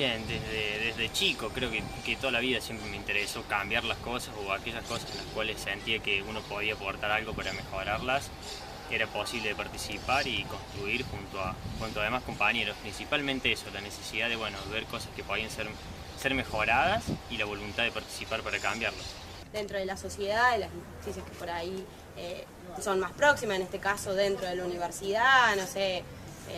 Bien, desde chico creo que toda la vida siempre me interesó cambiar las cosas o aquellas cosas en las cuales sentía que uno podía aportar algo para mejorarlas. Era posible participar y construir junto a demás compañeros. Principalmente eso, la necesidad de ver cosas que podían ser mejoradas y la voluntad de participar para cambiarlas. Dentro de la sociedad, de las injusticias que por ahí son más próximas, en este caso dentro de la universidad, no sé,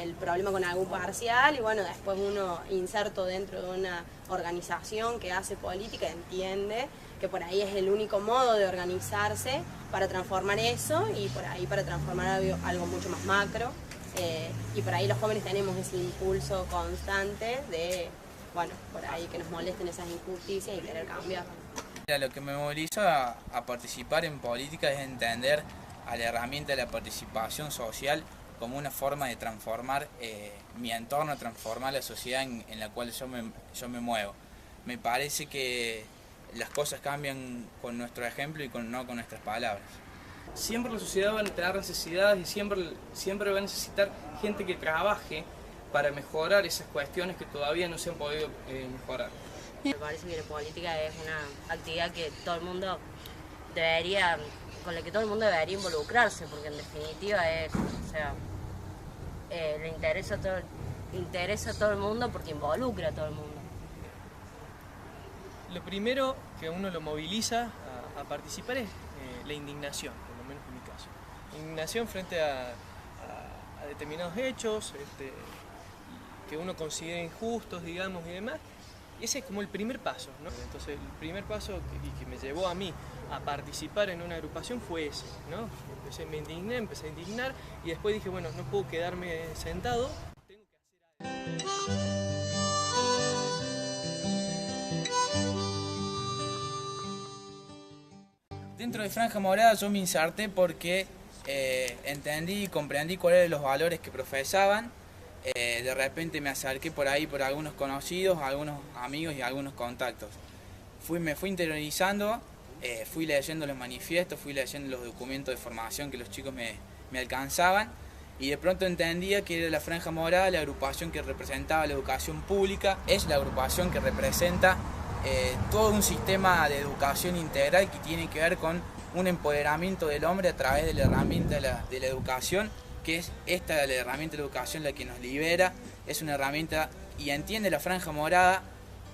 el problema con algún parcial y bueno, después uno inserto dentro de una organización que hace política, entiende que por ahí es el único modo de organizarse para transformar eso y por ahí para transformar algo mucho más macro y por ahí los jóvenes tenemos ese impulso constante de, bueno, por ahí que nos molesten esas injusticias y querer cambiar. Lo que me moviliza a participar en política es entender a la herramienta de la participación social como una forma de transformar mi entorno, transformar la sociedad en la cual yo me muevo. Me parece que las cosas cambian con nuestro ejemplo y no con nuestras palabras. Siempre la sociedad va a tener necesidades y siempre va a necesitar gente que trabaje para mejorar esas cuestiones que todavía no se han podido mejorar. Me parece que la política es una actividad que todo el mundo con la que todo el mundo debería involucrarse, porque en definitiva le interesa a todo el mundo porque involucra a todo el mundo. Lo primero que a uno lo moviliza a participar es la indignación, por lo menos en mi caso. Indignación frente a determinados hechos que uno considera injustos, digamos, y demás. Y ese es como el primer paso, ¿no? Entonces el primer paso que me llevó a mí a participar en una agrupación fue ese, ¿no? Empecé a indignar y después dije, bueno, no puedo quedarme sentado, tengo que hacer algo. Dentro de Franja Morada yo me inserté porque entendí y comprendí cuáles eran los valores que profesaban. De repente me acerqué por ahí por algunos conocidos, algunos amigos y algunos contactos. Me fui interiorizando, fui leyendo los manifiestos, fui leyendo los documentos de formación que los chicos me alcanzaban y de pronto entendía que era la Franja Morada la agrupación que representaba la educación pública, es la agrupación que representa todo un sistema de educación integral que tiene que ver con un empoderamiento del hombre a través de la herramienta de la educación, que es la herramienta de la educación la que nos libera, es una herramienta y entiende la Franja Morada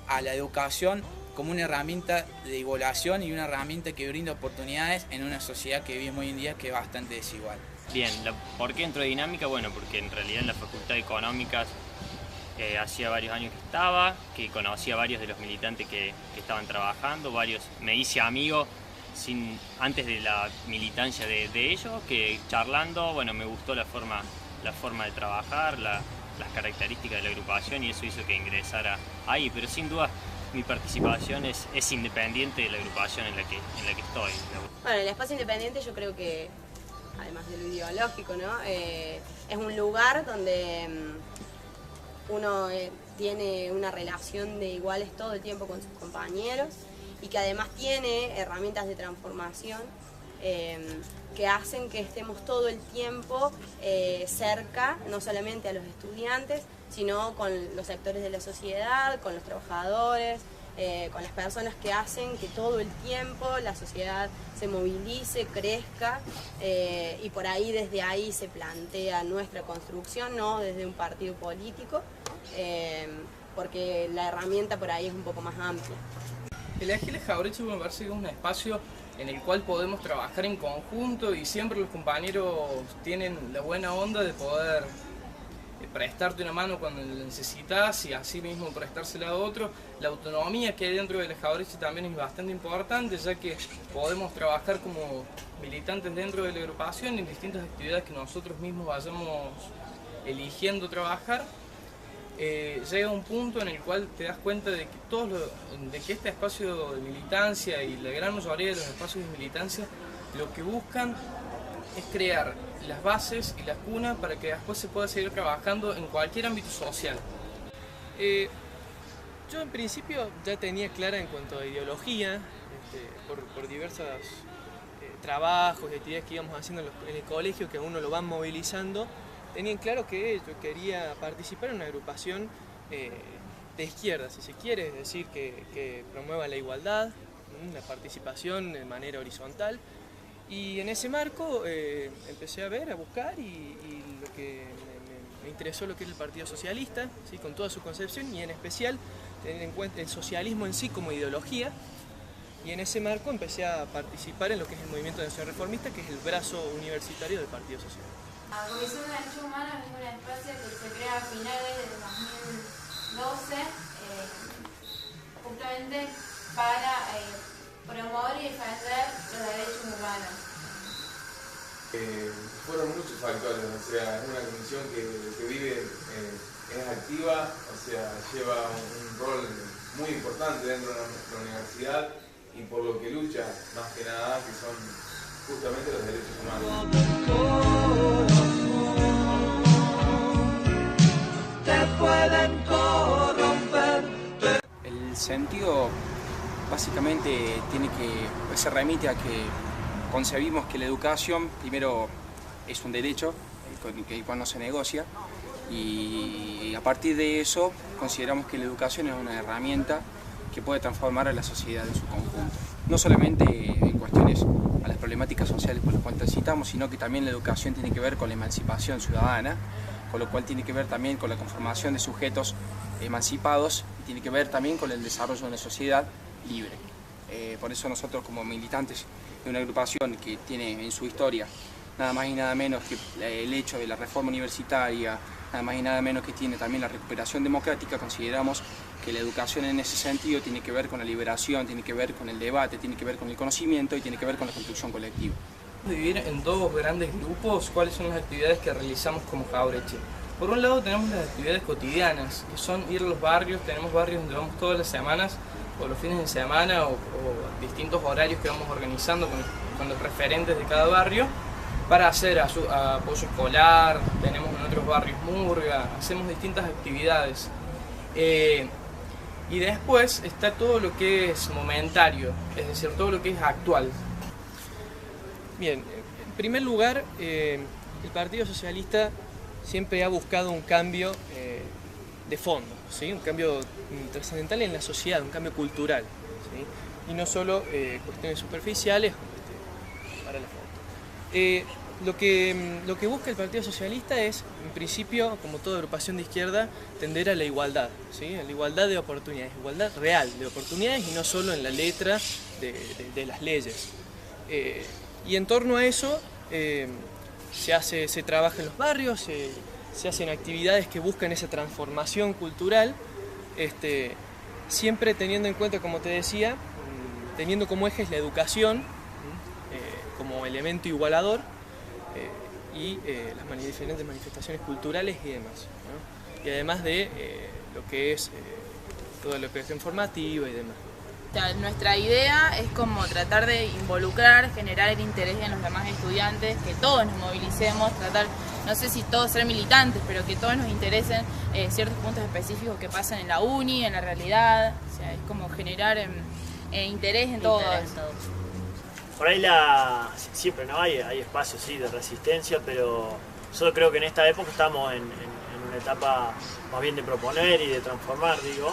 a la educación como una herramienta de igualación y una herramienta que brinda oportunidades en una sociedad que vivimos hoy en día que es bastante desigual. Bien, ¿por qué entró Dinámica? Bueno, porque en realidad en la Facultad de Económicas hacía varios años que estaba, que conocía a varios de los militantes que estaban trabajando, me hice amigo antes de la militancia de ellos, que charlando, bueno, me gustó la forma de trabajar, las características de la agrupación y eso hizo que ingresara ahí, pero sin duda mi participación es independiente de la agrupación en la que estoy. Bueno, el espacio independiente yo creo que, además de lo ideológico, ¿no? Es un lugar donde uno tiene una relación de iguales todo el tiempo con sus compañeros y que además tiene herramientas de transformación que hacen que estemos todo el tiempo cerca, no solamente a los estudiantes, sino con los sectores de la sociedad, con los trabajadores, con las personas que hacen que todo el tiempo la sociedad se movilice, crezca y por ahí desde ahí se plantea nuestra construcción, no desde un partido político, porque la herramienta por ahí es un poco más amplia. El Ágiles Jauretche me parece que es un espacio en el cual podemos trabajar en conjunto y siempre los compañeros tienen la buena onda de poder prestarte una mano cuando la necesitas y así mismo prestársela a otro. La autonomía que hay dentro del Jauretche también es bastante importante, ya que podemos trabajar como militantes dentro de la agrupación en distintas actividades que nosotros mismos vayamos eligiendo trabajar. Llega un punto en el cual te das cuenta de que este espacio de militancia y la gran mayoría de los espacios de militancia lo que buscan es crear las bases y las cunas para que después se pueda seguir trabajando en cualquier ámbito social. Yo en principio ya tenía clara en cuanto a ideología, por diversos trabajos y actividades que íbamos haciendo en el colegio que a uno lo van movilizando, tenían claro que yo quería participar en una agrupación de izquierda, si se quiere, es decir, que promueva la igualdad, la participación de manera horizontal. Y en ese marco empecé a ver, a buscar y lo que me interesó lo que es el Partido Socialista, ¿sí? Con toda su concepción y en especial tener en cuenta el socialismo en sí como ideología. Y en ese marco empecé a participar en lo que es el Movimiento de Acción Reformista, que es el brazo universitario del Partido Socialista. La Comisión de Derechos Humanos es un espacio que se crea a finales del 2012, justamente para promover y defender los derechos humanos. Fueron muchos factores, o sea, es una comisión que vive, es activa, o sea, lleva un rol muy importante dentro de la universidad y por lo que lucha, más que nada, que son justamente los derechos humanos. El sentido básicamente se remite a que concebimos que la educación primero es un derecho, el cual no se negocia, y a partir de eso consideramos que la educación es una herramienta que puede transformar a la sociedad en su conjunto. No solamente en cuestiones a las problemáticas sociales por las cuales transitamos, sino que también la educación tiene que ver con la emancipación ciudadana, con lo cual tiene que ver también con la conformación de sujetos emancipados y tiene que ver también con el desarrollo de una sociedad libre. Por eso nosotros como militantes de una agrupación que tiene en su historia nada más y nada menos que el hecho de la reforma universitaria, nada más y nada menos que tiene también la recuperación democrática, consideramos que la educación en ese sentido tiene que ver con la liberación, tiene que ver con el debate, tiene que ver con el conocimiento y tiene que ver con la construcción colectiva. Dividir en dos grandes grupos cuáles son las actividades que realizamos como Jauretche. Por un lado tenemos las actividades cotidianas, que son ir a los barrios, tenemos barrios donde vamos todas las semanas, o los fines de semana, o distintos horarios que vamos organizando con los referentes de cada barrio, para hacer apoyo escolar, tenemos en otros barrios murga, hacemos distintas actividades. Y después está todo lo que es momentario, es decir, todo lo que es actual. Bien, en primer lugar, el Partido Socialista siempre ha buscado un cambio de fondo, ¿sí? Un cambio trascendental en la sociedad, un cambio cultural, ¿sí? Y no solo cuestiones superficiales para la foto. Lo que busca el Partido Socialista es, en principio, como toda agrupación de izquierda, tender a la igualdad, ¿sí? A la igualdad de oportunidades, igualdad real de oportunidades y no solo en la letra de las leyes. Y en torno a eso se trabaja en los barrios, se hacen actividades que buscan esa transformación cultural, siempre teniendo en cuenta, como te decía, teniendo como ejes la educación como elemento igualador y las diferentes manifestaciones culturales y demás, ¿no? Y además de lo que es toda la creación formativa y demás. Nuestra idea es como tratar de involucrar, generar el interés en los demás estudiantes, que todos nos movilicemos, tratar, no sé si todos ser militantes, pero que todos nos interesen ciertos puntos específicos que pasan en la uni, en la realidad, o sea, es como generar interés en todo. Por ahí siempre no hay espacios sí, de resistencia, pero yo creo que en esta época estamos en una etapa más bien de proponer y de transformar, digo.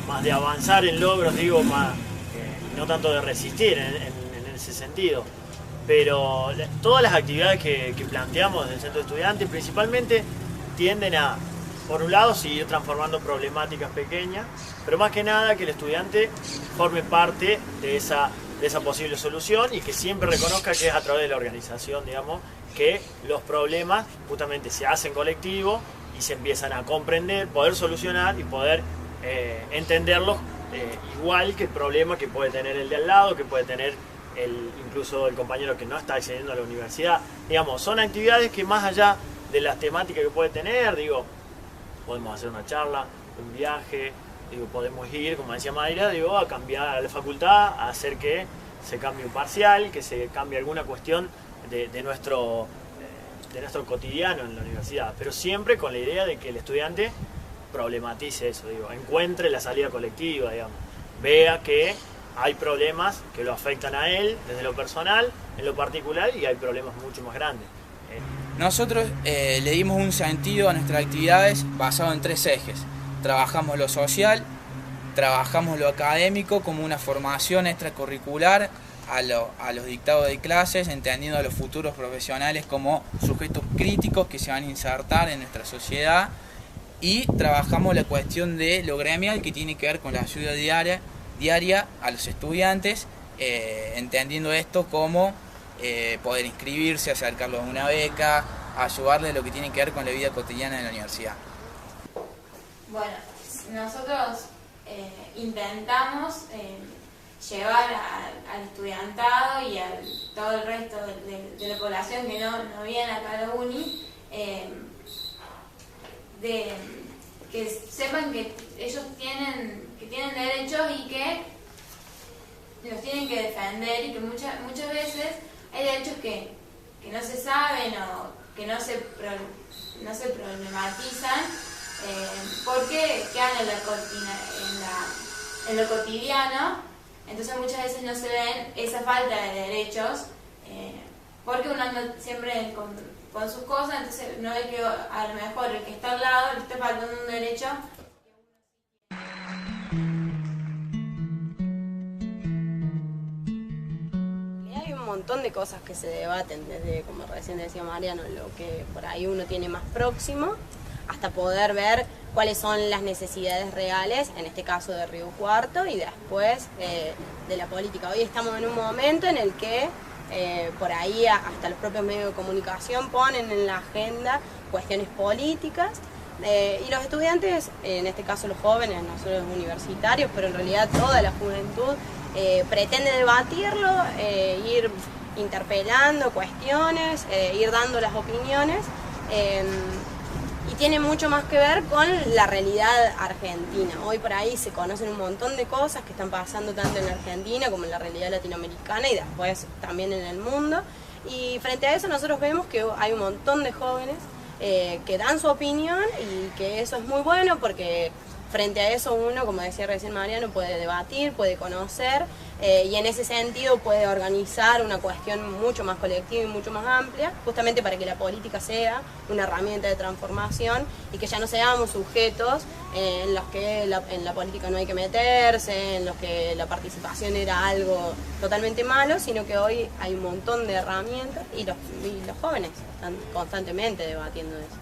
Más de avanzar en logros, digo, no tanto de resistir en ese sentido. Pero todas las actividades que planteamos desde el centro de estudiantes principalmente tienden a, por un lado, seguir transformando problemáticas pequeñas, pero más que nada que el estudiante forme parte de esa posible solución y que siempre reconozca que es a través de la organización, digamos, que los problemas justamente se hacen colectivos y se empiezan a comprender, poder solucionar y poder entenderlos igual que el problema que puede tener el de al lado, que puede tener incluso el compañero que no está accediendo a la universidad. Digamos, son actividades que más allá de las temáticas que puede tener, digo, podemos hacer una charla, un viaje, digo, podemos ir, como decía Mayra, digo, a cambiar a la facultad, a hacer que se cambie un parcial, que se cambie alguna cuestión de nuestro cotidiano en la universidad, pero siempre con la idea de que el estudiante problematice eso, digo, encuentre la salida colectiva, digamos, vea que hay problemas que lo afectan a él desde lo personal, en lo particular, y hay problemas mucho más grandes. Nosotros le dimos un sentido a nuestras actividades basado en 3 ejes. trabajamos lo social, trabajamos lo académico como una formación extracurricular a los dictados de clases, entendiendo a los futuros profesionales como sujetos críticos que se van a insertar en nuestra sociedad, y trabajamos la cuestión de lo gremial, que tiene que ver con la ayuda diaria a los estudiantes, entendiendo esto como poder inscribirse, acercarlos a una beca, ayudarles a lo que tiene que ver con la vida cotidiana de la universidad. Bueno, nosotros intentamos llevar al estudiantado y a todo el resto de la población que no viene acá a la uni, que sepan que ellos tienen derechos y que los tienen que defender, y que muchas veces hay derechos que no se saben o que no se problematizan porque quedan en lo cotidiano. Entonces muchas veces no se ven esa falta de derechos porque uno anda siempre con sus cosas, entonces no ve que a lo mejor el que está al lado le está faltando un derecho. Hay un montón de cosas que se debaten, desde, como recién decía Mariano, lo que por ahí uno tiene más próximo, hasta poder ver cuáles son las necesidades reales, en este caso de Río Cuarto, y después de la política. Hoy estamos en un momento en el que por ahí hasta los propios medios de comunicación ponen en la agenda cuestiones políticas, y los estudiantes, en este caso los jóvenes, nosotros los universitarios, pero en realidad toda la juventud pretende debatirlo, ir interpelando cuestiones, ir dando las opiniones, y tiene mucho más que ver con la realidad argentina. Hoy por ahí se conocen un montón de cosas que están pasando tanto en Argentina como en la realidad latinoamericana y después también en el mundo. Y frente a eso nosotros vemos que hay un montón de jóvenes que dan su opinión, y que eso es muy bueno porque frente a eso uno, como decía recién Mariano, puede debatir, puede conocer, y en ese sentido puede organizar una cuestión mucho más colectiva y mucho más amplia, justamente para que la política sea una herramienta de transformación y que ya no seamos sujetos en los que en la política no hay que meterse, en los que la participación era algo totalmente malo, sino que hoy hay un montón de herramientas y los jóvenes están constantemente debatiendo eso.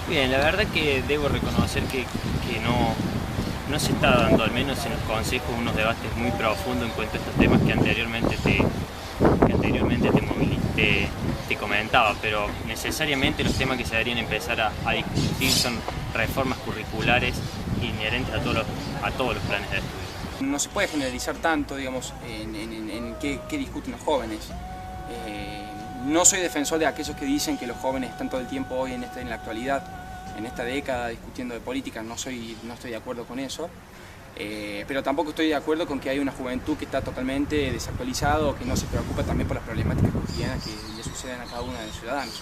Bien, la verdad que debo reconocer que no se está dando, al menos en los consejos, unos debates muy profundos en cuanto a estos temas que anteriormente te comentaba, pero necesariamente los temas que se deberían empezar a discutir son reformas curriculares inherentes a todos los planes de estudio. No se puede generalizar tanto, digamos, en qué discuten los jóvenes. No soy defensor de aquellos que dicen que los jóvenes están todo el tiempo hoy en la actualidad, en esta década, discutiendo de política. No estoy de acuerdo con eso, pero tampoco estoy de acuerdo con que hay una juventud que está totalmente desactualizada o que no se preocupa también por las problemáticas cotidianas que le suceden a cada uno de los ciudadanos.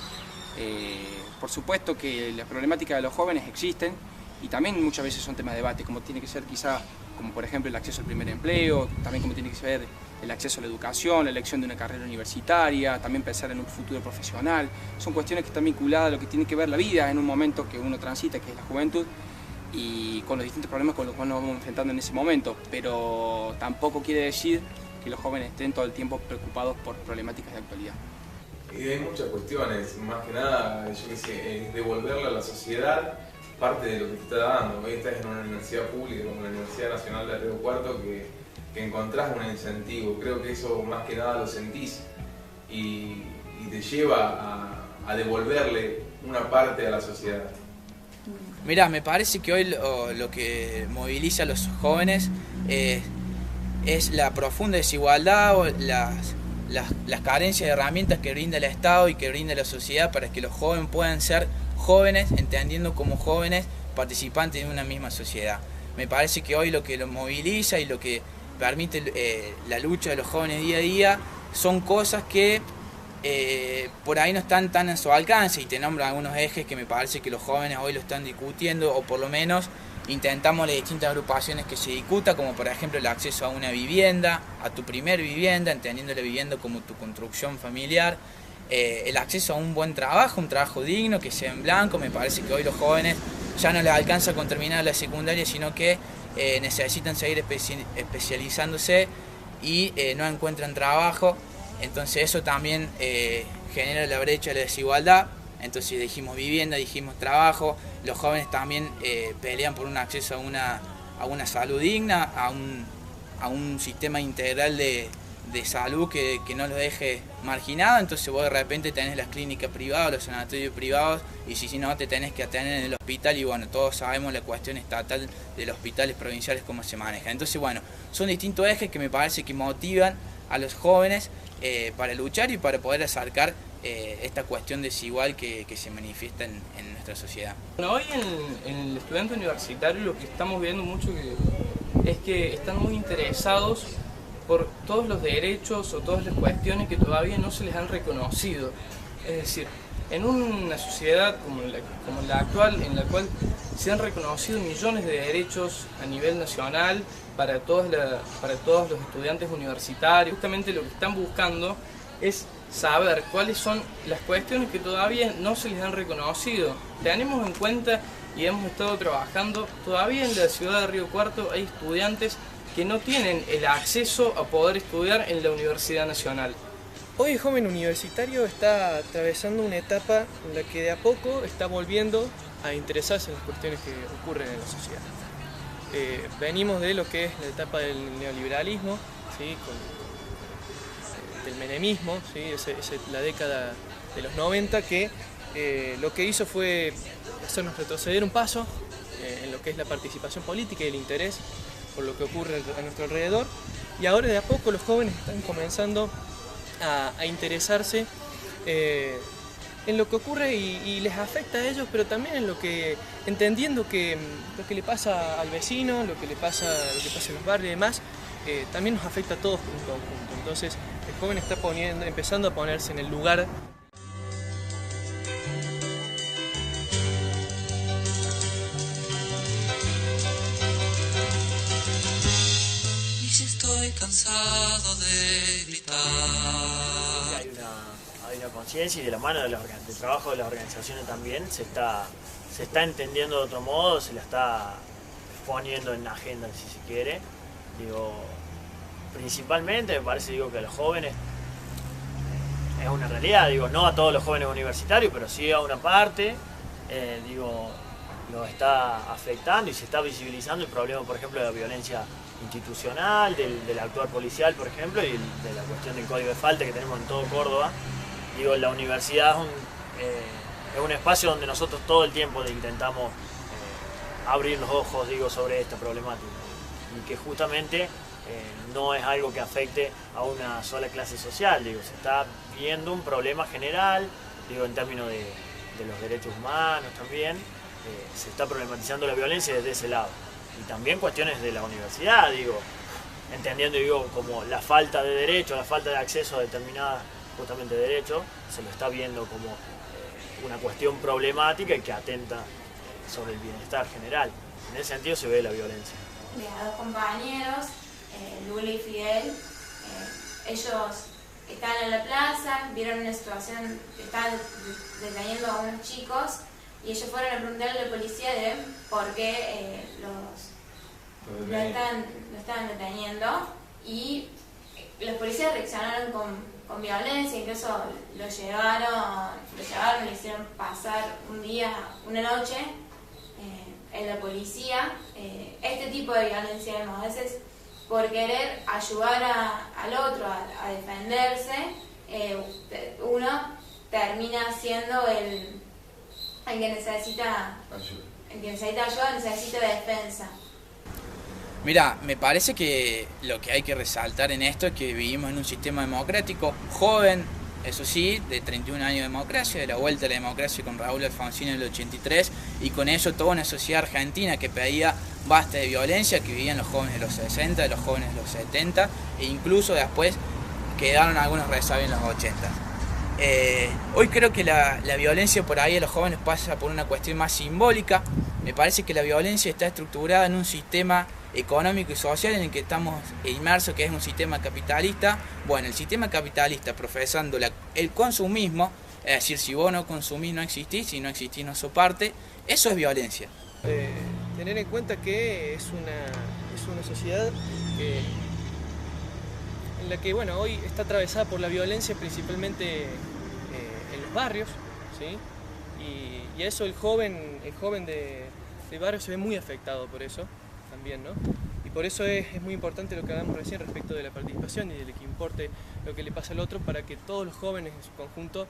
Por supuesto que las problemáticas de los jóvenes existen y también muchas veces son tema de debate, como tiene que ser quizá, como por ejemplo el acceso al primer empleo, también como tiene que ser el acceso a la educación, la elección de una carrera universitaria, también pensar en un futuro profesional. Son cuestiones que están vinculadas a lo que tiene que ver la vida en un momento que uno transita, que es la juventud, y con los distintos problemas con los cuales nos vamos enfrentando en ese momento, pero tampoco quiere decir que los jóvenes estén todo el tiempo preocupados por problemáticas de actualidad. Y hay muchas cuestiones, más que nada, yo qué sé, devolverle a la sociedad parte de lo que te está dando. Hoy estás en una universidad pública como la Universidad Nacional de Río Cuarto que encontrás un incentivo. Creo que eso más que nada lo sentís y te lleva a devolverle una parte a la sociedad. Mirá, me parece que hoy lo que moviliza a los jóvenes es la profunda desigualdad o las carencias de herramientas que brinda el Estado y que brinda la sociedad para que los jóvenes puedan ser jóvenes, entendiendo como jóvenes participantes de una misma sociedad. Me parece que hoy lo que los moviliza y lo que permite la lucha de los jóvenes día a día son cosas que por ahí no están tan a su alcance, y te nombro algunos ejes que me parece que los jóvenes hoy lo están discutiendo, o por lo menos intentamos las distintas agrupaciones que se discuta, como por ejemplo el acceso a una vivienda, a tu primer vivienda, entendiendo la vivienda como tu construcción familiar, el acceso a un buen trabajo, un trabajo digno, que sea en blanco. Me parece que hoy los jóvenes ya no les alcanza con terminar la secundaria, sino que necesitan seguir especializándose y no encuentran trabajo. Entonces eso también genera la brecha de la desigualdad. Entonces dijimos vivienda, dijimos trabajo. Los jóvenes también pelean por un acceso a una salud digna, a un sistema integral de salud que no los deje marginados. Entonces vos de repente tenés las clínicas privadas, los sanatorios privados, y si no te tenés que atender en el hospital, y bueno, todos sabemos la cuestión estatal de los hospitales provinciales cómo se maneja. Entonces bueno, son distintos ejes que me parece que motivan a los jóvenes para luchar y para poder acercar esta cuestión desigual que se manifiesta en nuestra sociedad. Bueno, hoy en el estudiante universitario lo que estamos viendo mucho es que están muy interesados por todos los derechos o todas las cuestiones que todavía no se les han reconocido. Es decir, en una sociedad como la actual, en la cual se han reconocido millones de derechos a nivel nacional para todos los estudiantes universitarios, justamente lo que están buscando es saber cuáles son las cuestiones que todavía no se les han reconocido. Tenemos en cuenta y hemos estado trabajando, todavía en la ciudad de Río Cuarto hay estudiantes que no tienen el acceso a poder estudiar en la Universidad Nacional. Hoy el joven universitario está atravesando una etapa en la que de a poco está volviendo a interesarse en las cuestiones que ocurren en la sociedad. Venimos de lo que es la etapa del neoliberalismo, ¿sí? Del menemismo, ¿sí? La década de los 90 que lo que hizo fue hacernos retroceder un paso en lo que es la participación política y el interés por lo que ocurre a nuestro alrededor, y ahora de a poco los jóvenes están comenzando a interesarse en lo que ocurre y les afecta a ellos, pero también en entendiendo que lo que le pasa al vecino, lo que pasa en los barrios y demás, también nos afecta a todos en conjunto. Entonces el joven está empezando a ponerse en el lugar. Estoy cansado de gritar. Hay una conciencia, y de la mano del trabajo de las organizaciones también se está entendiendo de otro modo, se la está poniendo en la agenda, si se quiere. Digo, principalmente me parece que a los jóvenes es una realidad, no a todos los jóvenes universitarios, pero sí a una parte, lo está afectando y se está visibilizando el problema, por ejemplo, de la violencia institucional, del actuar policial, por ejemplo, y de la cuestión del código de falta que tenemos en todo Córdoba. La universidad es un espacio donde nosotros todo el tiempo intentamos abrir los ojos, sobre esta problemática, y que justamente no es algo que afecte a una sola clase social, se está viendo un problema general, en términos de los derechos humanos también, se está problematizando la violencia desde ese lado. Y también cuestiones de la universidad, entendiendo como la falta de derecho, la falta de acceso a determinadas justamente derechos, se lo está viendo como una cuestión problemática y que atenta sobre el bienestar general. En ese sentido se ve la violencia. A dos compañeros, Lula y Fidel, ellos estaban en la plaza, vieron una situación que estaban deteniendo a unos chicos, y ellos fueron a preguntarle a la policía de por qué lo estaban deteniendo, y los policías reaccionaron con violencia, incluso lo llevaron, le hicieron pasar una noche en la policía. Este tipo de violencia, a veces por querer ayudar al otro a defenderse, uno termina siendo el que necesita ayuda, necesita defensa. Mira, me parece que lo que hay que resaltar en esto es que vivimos en un sistema democrático joven, eso sí, de 31 años de democracia, de la vuelta a la democracia con Raúl Alfonsín en el 83, y con eso toda una sociedad argentina que pedía basta de violencia, que vivían los jóvenes de los 60, de los jóvenes de los 70, e incluso después quedaron algunos resabios en los 80. Hoy creo que la violencia por ahí a los jóvenes pasa por una cuestión más simbólica. Me parece que la violencia está estructurada en un sistema económico y social en el que estamos inmersos, que es un sistema capitalista. Bueno, el sistema capitalista profesando el consumismo, es decir, si vos no consumís no existís, si no existís no sos parte, eso es violencia. tener en cuenta que es una sociedad en la que bueno, hoy está atravesada por la violencia principalmente en los barrios, ¿sí? Y a eso el joven de barrio se ve muy afectado por eso también, ¿no? Y por eso es muy importante lo que hablamos recién respecto de la participación y de que importe lo que le pasa al otro para que todos los jóvenes en su conjunto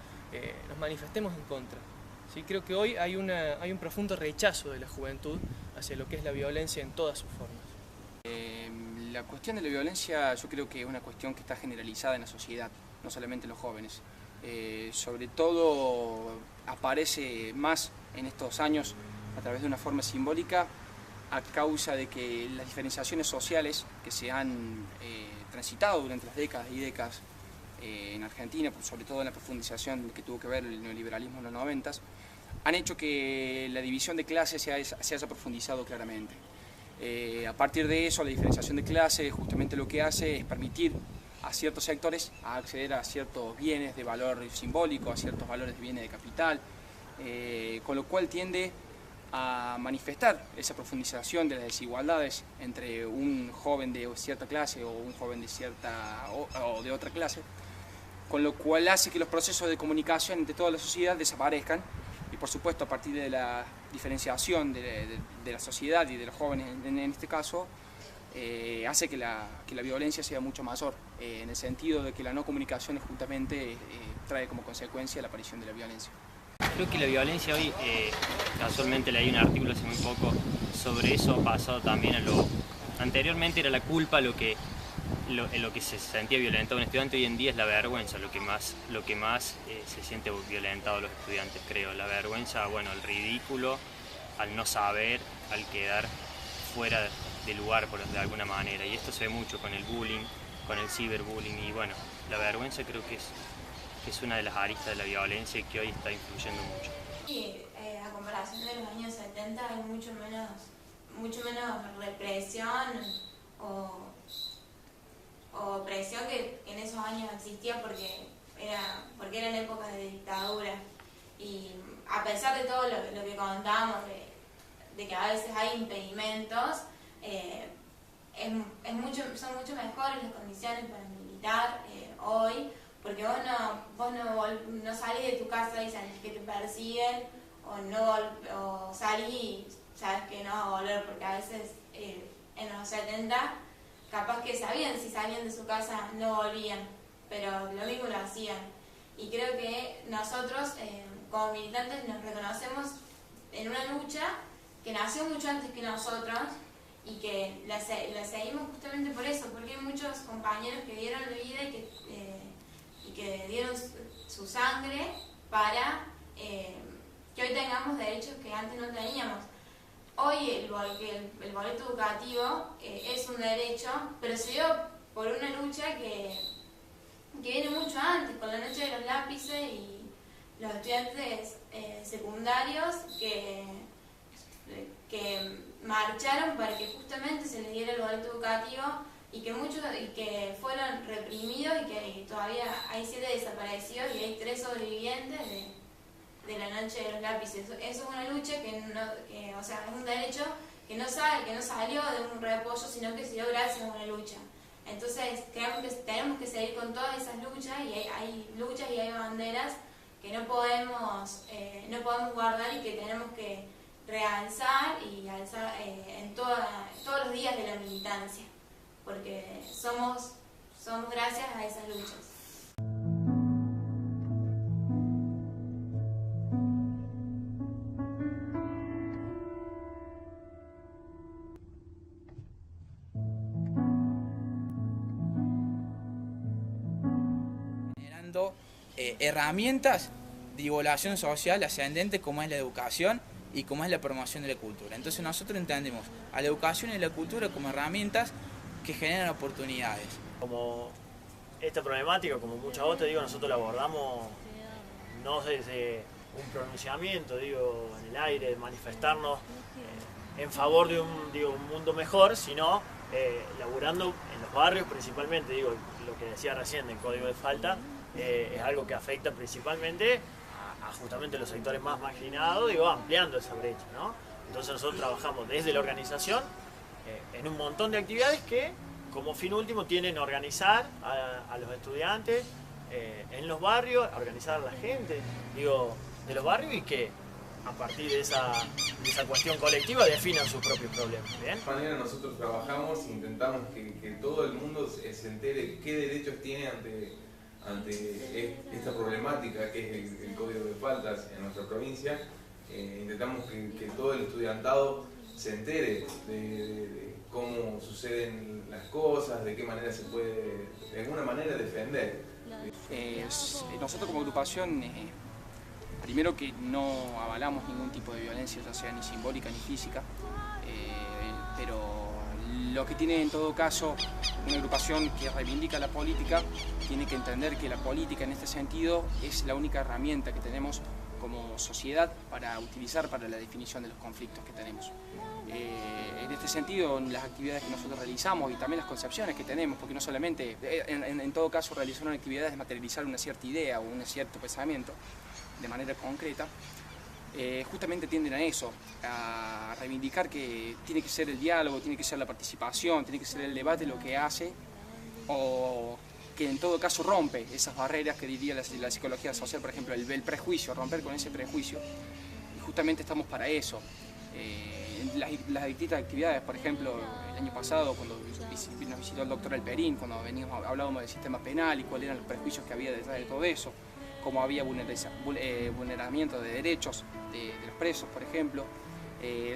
nos manifestemos en contra. ¿Sí? Creo que hoy hay un profundo rechazo de la juventud hacia lo que es la violencia en todas sus formas. La cuestión de la violencia yo creo que es una cuestión que está generalizada en la sociedad, no solamente en los jóvenes. Sobre todo aparece más en estos años a través de una forma simbólica a causa de que las diferenciaciones sociales que se han transitado durante las décadas y décadas en Argentina, sobre todo en la profundización que tuvo que ver el neoliberalismo en los 90, han hecho que la división de clases se haya profundizado claramente. A partir de eso, la diferenciación de clases justamente lo que hace es permitir a ciertos sectores a acceder a ciertos bienes de valor simbólico, a ciertos valores de bienes de capital, con lo cual tiende a manifestar esa profundización de las desigualdades entre un joven de cierta clase o un joven de cierta o de otra clase, con lo cual hace que los procesos de comunicación entre toda la sociedad desaparezcan y por supuesto a partir de la diferenciación de la sociedad y de los jóvenes en este caso, hace que la violencia sea mucho mayor, en el sentido de que la no comunicación justamente trae como consecuencia la aparición de la violencia. Creo que la violencia hoy, casualmente leí un artículo hace muy poco sobre eso, ha pasado también a lo... Anteriormente era la culpa lo que se sentía violentado un estudiante, hoy en día es la vergüenza lo que más se siente violentado a los estudiantes, creo. La vergüenza, bueno, el ridículo, al no saber, al quedar fuera de lugar de alguna manera. Y esto se ve mucho con el bullying, con el ciberbullying y bueno, la vergüenza creo que es una de las aristas de la violencia y que hoy está influyendo mucho. Y a comparación de los años 70 hay mucho menos represión o opresión que en esos años existía porque eran épocas de dictadura. Y a pesar de todo lo que contábamos de que a veces hay impedimentos, son mucho mejores las condiciones para militar hoy, porque vos no salís de tu casa y sabés que te persiguen, o salís y sabes que no vas a volver, porque a veces en los 70 capaz que sabían si salían de su casa no volvían, pero lo mismo lo hacían. Y creo que nosotros como militantes nos reconocemos en una lucha que nació mucho antes que nosotros y que la seguimos justamente por eso, porque hay muchos compañeros que dieron la vida y que dieron su sangre para que hoy tengamos derechos que antes no teníamos. Hoy el boleto educativo es un derecho, pero se dio por una lucha que viene mucho antes, con la noche de los lápices y los estudiantes secundarios que marcharon para que justamente se les diera el boleto educativo y que fueron reprimidos y que todavía hay 7 desaparecidos y hay 3 sobrevivientes de la noche de los lápices. Eso es una lucha o sea, es un derecho que no salió de un repollo, sino que se dio gracias a una lucha. Entonces tenemos que seguir con todas esas luchas y hay luchas y hay banderas que no podemos guardar y que tenemos que realzar y alzar en todos los días de la militancia, porque somos gracias a esas luchas. Generando herramientas de igualación social ascendente como es la educación y como es la promoción de la cultura. Entonces nosotros entendemos a la educación y la cultura como herramientas que generan oportunidades. Como esta problemática, como muchas otras, nosotros la abordamos no desde un pronunciamiento, en el aire, de manifestarnos en favor de un mundo mejor, sino laburando en los barrios principalmente, lo que decía recién del código de falta, es algo que afecta principalmente a justamente los sectores más marginados, ampliando esa brecha, ¿no? Entonces nosotros trabajamos desde la organización en un montón de actividades que como fin último tienen organizar a los estudiantes en los barrios, organizar a la gente, digo, de los barrios y que a partir de esa cuestión colectiva definan sus propios problemas. ¿Bien? De esta manera nosotros trabajamos, intentamos que todo el mundo se entere qué derechos tiene ante esta problemática que es el Código de Faltas en nuestra provincia. Intentamos que todo el estudiantado se entere de cómo suceden las cosas, de qué manera se puede de alguna manera defender. Nosotros como agrupación, primero que no avalamos ningún tipo de violencia, ya sea ni simbólica ni física, pero lo que tiene en todo caso una agrupación que reivindica la política tiene que entender que la política en este sentido es la única herramienta que tenemos como sociedad para utilizar para la definición de los conflictos que tenemos. En este sentido, las actividades que nosotros realizamos y también las concepciones que tenemos, porque no solamente, en todo caso, realizar una actividad es materializar una cierta idea o un cierto pensamiento de manera concreta, justamente tienden a eso, a reivindicar que tiene que ser el diálogo, tiene que ser la participación, tiene que ser el debate lo que hace, o que en todo caso rompe esas barreras que diría la psicología social, por ejemplo, el prejuicio, romper con ese prejuicio. Y justamente estamos para eso. Las distintas actividades, por ejemplo, el año pasado, cuando nos visitó el doctor Alperín, cuando hablábamos del sistema penal y cuáles eran los prejuicios que había detrás de todo eso, cómo había vulneramiento de derechos de los presos, por ejemplo.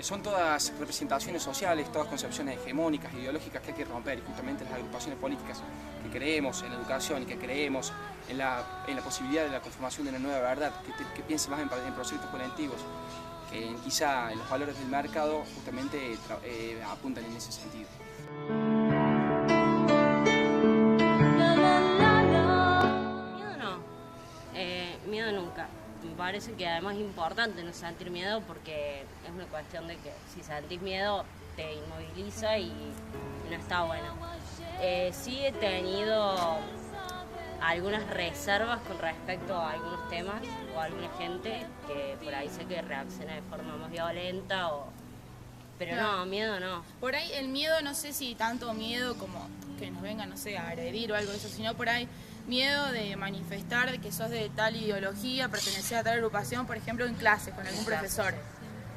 Son todas representaciones sociales, todas concepciones hegemónicas, ideológicas que hay que romper, y justamente las agrupaciones políticas que creemos en la educación y que creemos en la posibilidad de la conformación de una nueva verdad, que piense más en proyectos colectivos, que quizá en los valores del mercado justamente apuntan en ese sentido. Miedo no, miedo nunca. Me parece que además es importante no sentir miedo porque es una cuestión de que si sentís miedo te inmoviliza y no está bueno. Sí he tenido algunas reservas con respecto a algunos temas o a alguna gente que por ahí sé que reacciona de forma más violenta pero no, miedo no. Por ahí el miedo, no sé si tanto miedo como que nos vengan, no sé, a agredir o algo de eso, sino por ahí miedo de manifestar que sos de tal ideología, pertenecer a tal agrupación, por ejemplo, en clases con algún profesor.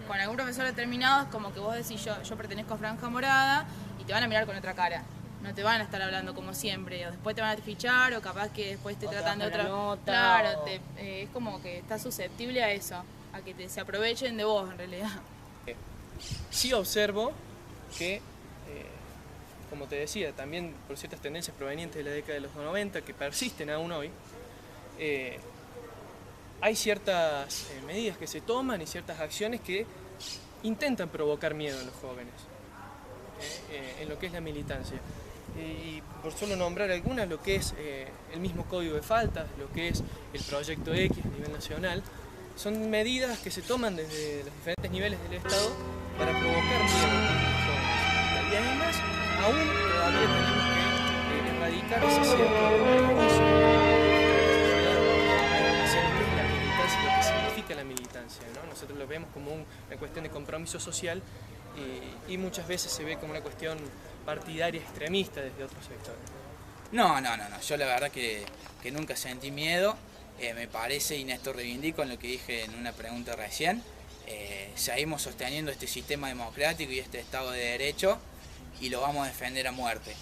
Con algún profesor determinado es como que vos decís yo pertenezco a Franja Morada y te van a mirar con otra cara. No te van a estar hablando como siempre, o después te van a fichar, o capaz que después te tratan de otra nota. Claro, es como que estás susceptible a eso, a que se aprovechen de vos en realidad. Sí observo que, como te decía, también por ciertas tendencias provenientes de la década de los 90 que persisten aún hoy, hay ciertas medidas que se toman y ciertas acciones que intentan provocar miedo en los jóvenes, en lo que es la militancia. Y por solo nombrar algunas, lo que es el mismo Código de Faltas, lo que es el Proyecto X a nivel nacional, son medidas que se toman desde los diferentes niveles del Estado para provocar miedo en los jóvenes. Y además, aún todavía tenemos que erradicar ese cierto prejuicio hacia lo que es la militancia y lo que significa la militancia, ¿no? Nosotros lo vemos como una cuestión de compromiso social y muchas veces se ve como una cuestión partidaria extremista desde otros sectores. No, yo la verdad que nunca sentí miedo, me parece, y Néstor reivindico en lo que dije en una pregunta recién, seguimos sosteniendo este sistema democrático y este Estado de Derecho y lo vamos a defender a muerte.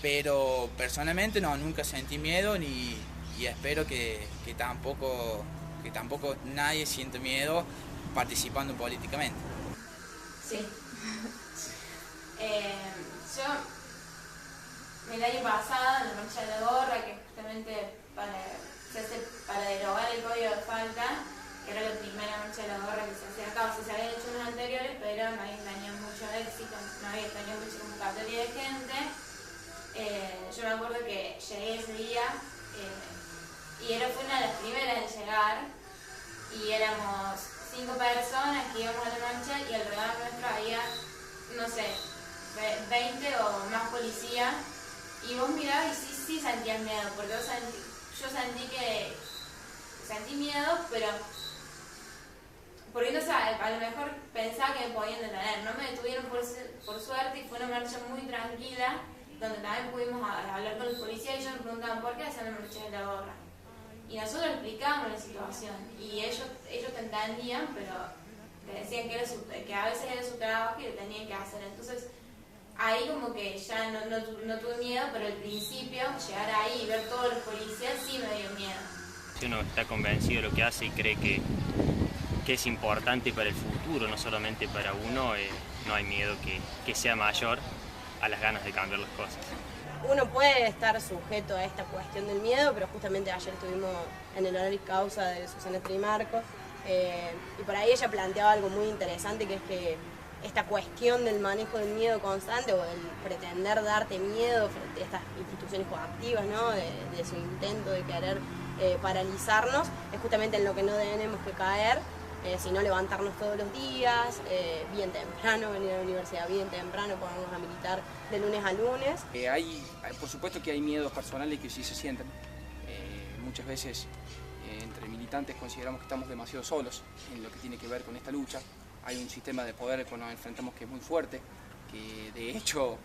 Pero personalmente no, nunca sentí miedo y espero que tampoco nadie siente miedo participando políticamente. Sí. Yo, el año pasado, en la Marcha de la Gorra, que justamente se hace para derogar el Código de Falta, que era la primera Marcha de la Gorra que se hacía acá, o sea, se habían hecho unas anteriores, pero no habían tenido mucho éxito, no había tenido mucha convocatoria de gente. Yo me acuerdo que llegué ese día y fue una de las primeras en llegar, y éramos 5 personas que íbamos a la marcha y alrededor nuestro había, no sé, 20 o más policías, y vos mirabas y sí sentías miedo, porque yo sentí miedo, Porque no sé, a lo mejor pensaba que me podían detener. No me detuvieron por suerte y fue una marcha muy tranquila, donde también pudimos hablar con los policías y ellos nos preguntaban por qué hacían la marcha de la gorra. Y nosotros explicábamos la situación y ellos te entendían, pero te decían que a veces era su trabajo y lo tenían que hacer. Entonces ahí como que ya no tuve miedo, pero al principio llegar ahí y ver todos los policías sí me dio miedo. Si uno está convencido de lo que hace y cree que es importante para el futuro, no solamente para uno, no hay miedo que sea mayor a las ganas de cambiar las cosas. Uno puede estar sujeto a esta cuestión del miedo, pero justamente ayer estuvimos en el honoris causa de Susana Trimarco y por ahí ella planteaba algo muy interesante, que es que esta cuestión del manejo del miedo constante o el pretender darte miedo frente a estas instituciones coactivas, ¿no? de su intento de querer paralizarnos, es justamente en lo que no tenemos que caer, sino levantarnos todos los días, bien temprano, venir a la universidad bien temprano, ponernos a militar de lunes a lunes. Por supuesto que hay miedos personales que sí se sienten. Muchas veces entre militantes consideramos que estamos demasiado solos en lo que tiene que ver con esta lucha. Hay un sistema de poder que nos enfrentamos que es muy fuerte, que de hecho,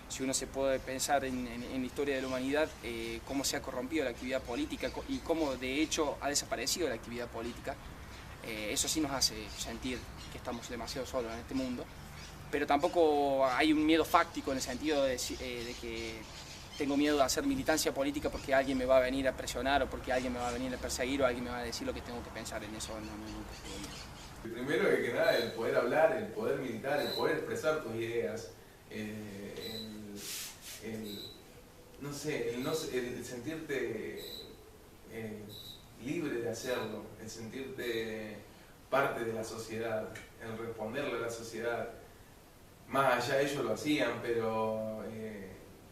si uno se puede pensar en la historia de la humanidad, cómo se ha corrompido la actividad política y cómo de hecho ha desaparecido la actividad política. Eso sí nos hace sentir que estamos demasiado solos en este mundo, pero tampoco hay un miedo fáctico en el sentido de que tengo miedo de hacer militancia política porque alguien me va a venir a presionar o porque alguien me va a venir a perseguir o alguien me va a decir lo que tengo que pensar. En eso nunca tengo miedo. Primero que nada, el poder hablar, el poder militar, el poder expresar tus ideas, el sentirte libre de hacerlo, el sentirte parte de la sociedad, el responderle a la sociedad. Más allá ellos lo hacían, pero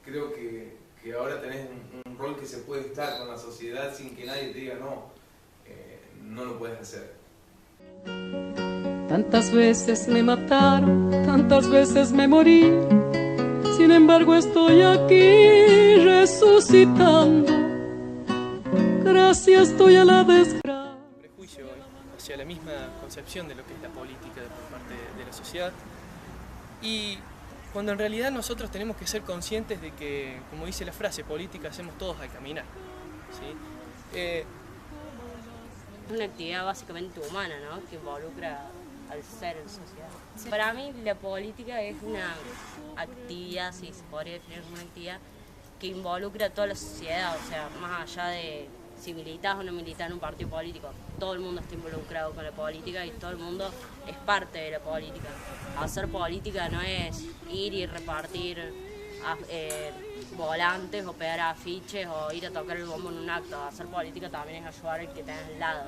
creo que ahora tenés un rol que se puede estar con la sociedad sin que nadie te diga no lo puedes hacer. Tantas veces me mataron, tantas veces me morí, sin embargo estoy aquí resucitando. Gracias estoy a la desgracia. Prejuicio hacia la misma concepción de lo que es la política por parte de la sociedad. Y cuando en realidad nosotros tenemos que ser conscientes de que, como dice la frase, política hacemos todos al caminar, ¿sí? Es una actividad básicamente humana, ¿no? Que involucra al ser en sociedad. Sí. Para mí la política es una actividad, si se podría definir como una actividad, que involucra a toda la sociedad, o sea, más allá de si militas o no militas en un partido político, todo el mundo está involucrado con la política y todo el mundo es parte de la política. Hacer política no es ir y repartir volantes o pegar afiches o ir a tocar el bombo en un acto. Hacer política también es ayudar al que tenés al lado.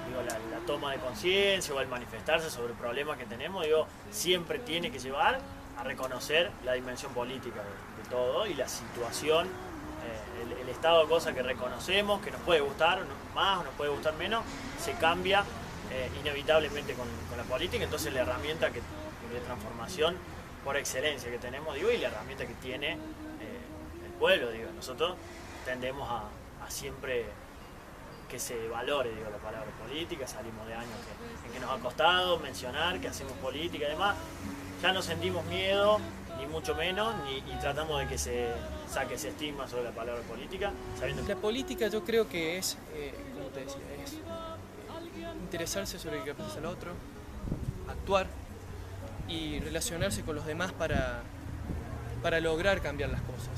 Digo, la toma de conciencia o el manifestarse sobre problemas que tenemos, siempre tiene que llevar a reconocer la dimensión política de todo y la situación, el estado de cosas que reconocemos, que nos puede gustar más o nos puede gustar menos, se cambia inevitablemente con la política. Entonces la herramienta de transformación por excelencia que tenemos, y la herramienta que tiene el pueblo, nosotros tendemos a siempre que se valore la palabra política. Salimos de años en que nos ha costado mencionar que hacemos política y demás. Ya no sentimos miedo, ni mucho menos, y tratamos de que se saque ese estigma sobre la palabra política. La política yo creo que es, como te decía, es interesarse sobre el que piensa el otro, actuar y relacionarse con los demás para lograr cambiar las cosas.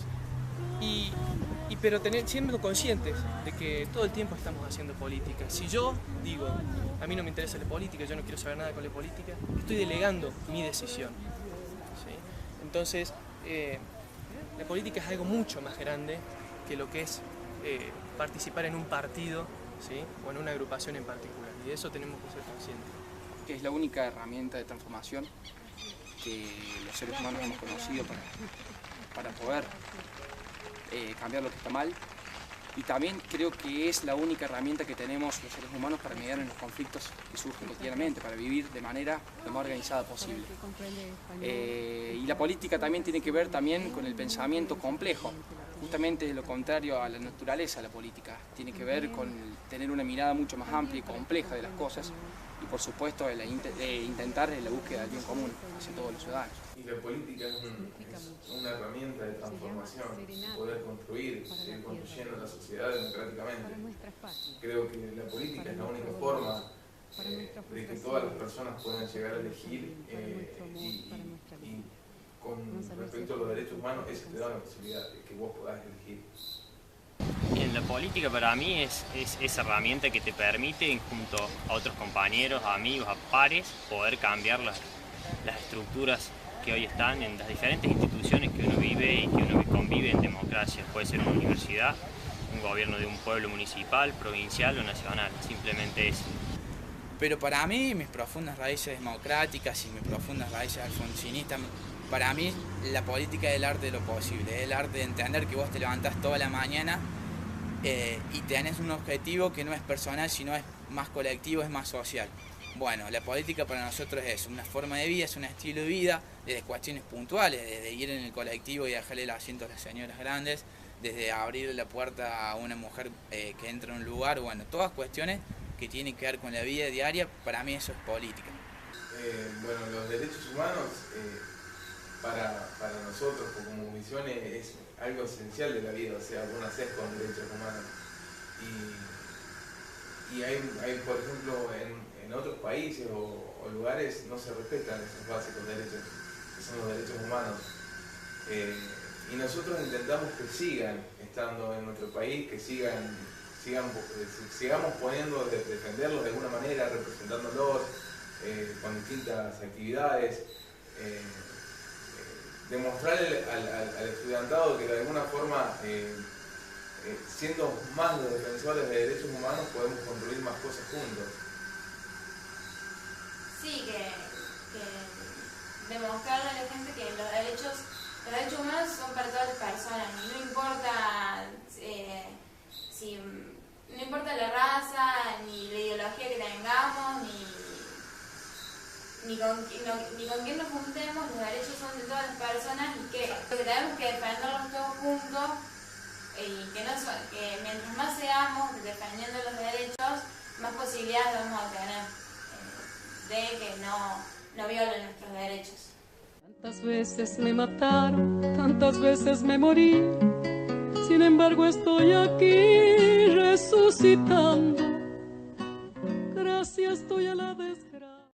Pero siendo conscientes de que todo el tiempo estamos haciendo política. Si yo digo, a mí no me interesa la política, yo no quiero saber nada con la política, estoy delegando mi decisión, ¿sí? Entonces, la política es algo mucho más grande que lo que es participar en un partido, ¿sí? O en una agrupación en particular, y de eso tenemos que ser conscientes. Que es la única herramienta de transformación que los seres humanos hemos conocido para poder cambiar lo que está mal, y también creo que es la única herramienta que tenemos los seres humanos para mediar en los conflictos que surgen cotidianamente, para vivir de manera lo más organizada posible. Y la política también tiene que ver también con el pensamiento complejo, justamente es lo contrario a la naturaleza de la política, tiene que ver con tener una mirada mucho más amplia y compleja de las cosas, y por supuesto, intentar la búsqueda del bien común hacia todos los ciudadanos. Y la política es una herramienta de transformación, poder construir, seguir construyendo la sociedad democráticamente. Creo que la política es la única forma de que todas las personas puedan llegar a elegir y con respecto a los derechos humanos, eso te da la posibilidad de que vos podás elegir. En la política para mí es esa herramienta que te permite, junto a otros compañeros, amigos, a pares, poder cambiar las estructuras que hoy están en las diferentes instituciones que uno vive y que uno convive en democracia. Puede ser una universidad, un gobierno de un pueblo municipal, provincial o nacional, simplemente eso. Pero para mí, mis profundas raíces democráticas y mis profundas raíces alfonsinistas, para mí la política es el arte de lo posible, es el arte de entender que vos te levantás toda la mañana y tenés un objetivo que no es personal, sino es más colectivo, es más social. Bueno, la política para nosotros es una forma de vida, es un estilo de vida, desde cuestiones puntuales, desde ir en el colectivo y dejarle el asiento a las señoras grandes, desde abrir la puerta a una mujer que entra a un lugar, bueno, todas cuestiones que tienen que ver con la vida diaria, para mí eso es política. Bueno, los derechos humanos para nosotros como misión es algo esencial de la vida, o sea, vos nacés con derechos humanos. Y hay por ejemplo, en otros países o lugares no se respetan esos básicos derechos, que son los derechos humanos. Y nosotros intentamos que sigan estando en nuestro país, que sigamos poniendo, defenderlos de alguna manera, representándolos con distintas actividades. Demostrarle al estudiantado que de alguna forma, siendo más los defensores de derechos humanos, podemos construir más cosas juntos. Sí, que demostrarle a la gente que los derechos humanos son para todas las personas, y no importa no importa la raza, ni la ideología que tengamos, ni con quién nos juntemos, los derechos son de todas las personas y que tenemos que defenderlos todos juntos, y que mientras más seamos defendiendo los derechos, más posibilidades vamos a tener de que no violen nuestros derechos. Tantas veces me mataron, tantas veces me morí, sin embargo estoy aquí resucitando. Gracias estoy a la